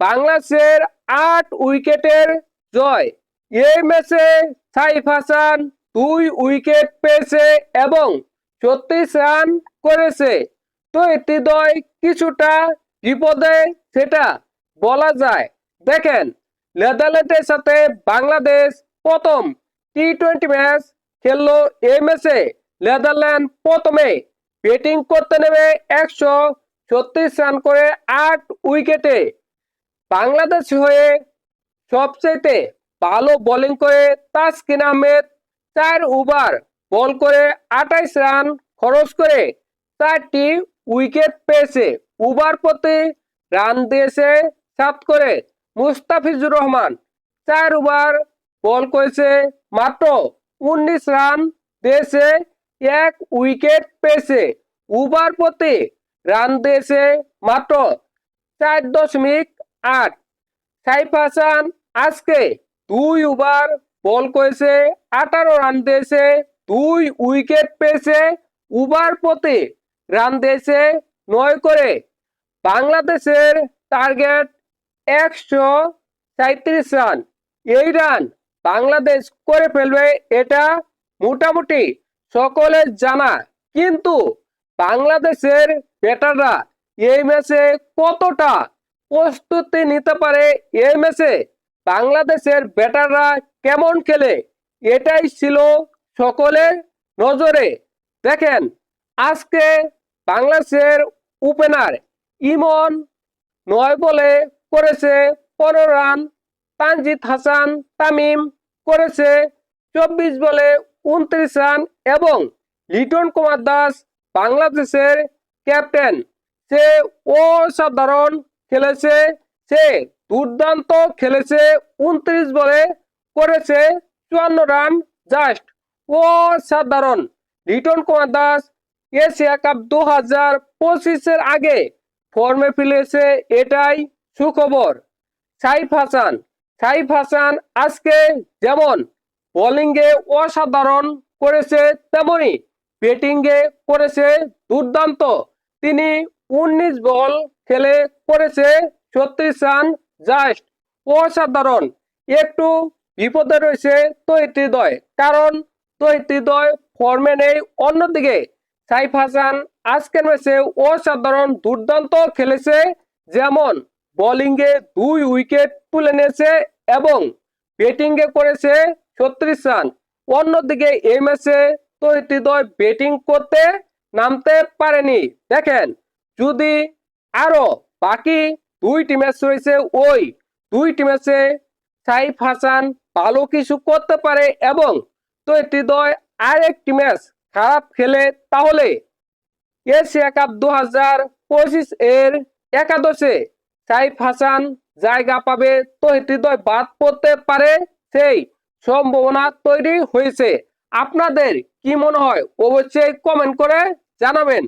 বাংলাদেশের 8 উইকেটের জয়। এই ম্যাচে সাইফ হাসান 2 উইকেট পেয়েছে এবং 36 রান করেছে। তো হৃদয় কিছুটা বিপদে সেটা বলা যায়। দেখেন, নেদারল্যান্ডের সাথে বাংলাদেশ প্রথম টি-20 ম্যাচ খেললো। এই ম্যাচে নেদারল্যান্ড প্রথমে ব্যাটিং করতে নেমে 136 রান করে 8 উইকেটে বাংলাদেশ হয়ে সবচেয়ে ভালো বোলিং করে তাসকিন আহমেদ 4 ওভার বল করে 28 রান খরচ করে 4টি উইকেট পেয়েছে। ওভার প্রতি রান দিয়েছে 7 করে। মুস্তাফিজুর রহমান 4 ওভার বল করেছে, মাত্র 19 রান দিয়েছে, 1 উইকেট পেয়েছে। ওভার প্রতি রান দিয়েছে মাত্র 4.8। সাইফ হাসান আজকে 2 ওভার বল করেছে, 18 রান দিয়েছে, 2 উইকেট পেয়েছে। ওভার প্রতি রান দিয়েছে 9 করে। বাংলাদেশের টার্গেট 137 রান। এই রান বাংলাদেশ করে ফেলবে, এটা মোটামুটি সকলের জানা। কিন্তু বাংলাদেশের ব্যাটাররা এই ম্যাচে কতটা প্রস্তুতি নিতে পারে, এই ম্যাচে বাংলাদেশের ব্যাটাররা কেমন খেলে, এটাই ছিল সকলের নজরে। দেখেন, আজকে বাংলাদেশের ওপেনার ইমন 9 বলে করেছে 15 রান। তানজিদ হাসান তামিম করেছে 24 বলে 29 রান এবং লিটন কুমার দাস বাংলাদেশের ক্যাপ্টেন, সে অসাধারণ খেলেছে, সে দুর্দান্ত খেলেছে। 29 বলে করেছে 54 রান, জাস্ট অসাধারণ। লিটন কুমার দাস এশিয়া কাপ 2025-এর আগে ফর্মে ফিরেছে, এটাই সুখবর। সাইফ হাসান আজকে যেমন বোলিংয়ে অসাধারণ করেছে, তেমনি ব্যাটিংয়ে করেছে দুর্দান্ত। তিনি 19 বল খেলে করেছে 36 রান, জাস্ট অসাধারণ। একটু বিপদে রয়েছে তৌহিদ হৃদয়, কারণ তৌহিদ হৃদয় ফর্মে নেই। অন্যদিকে সাইফ হাসান আজকের ম্যাচে অসাধারণ দুর্দান্ত খেলেছে, যেমন বোলিংয়ে 2 উইকেট তুলে নিয়েছে এবং ব্যাটিংয়ে করেছে 36 রান। অন্যদিকে এই ম্যাচে তৌহিদ হৃদয় ব্যাটিং করতে নামতে পারেনি। দেখেন, যদি আরো বাকি 2টি ম্যাচ রয়েছে, ওই 2টি ম্যাচে সাইফ হাসান ভালো কিছু করতে পারে এবং তৌহিদ হৃদয় আরেকটি ম্যাচ খারাপ খেলে, তাহলে এশিয়া কাপ 2025-এর একাদশে সাইফ হাসান জায়গা পাবে, তৌহিদ হৃদয় বাদ পড়তে পারে, সেই সম্ভাবনা তৈরি হয়েছে। আপনাদের কি মনে হয় অবশ্যই কমেন্ট করে জানাবেন।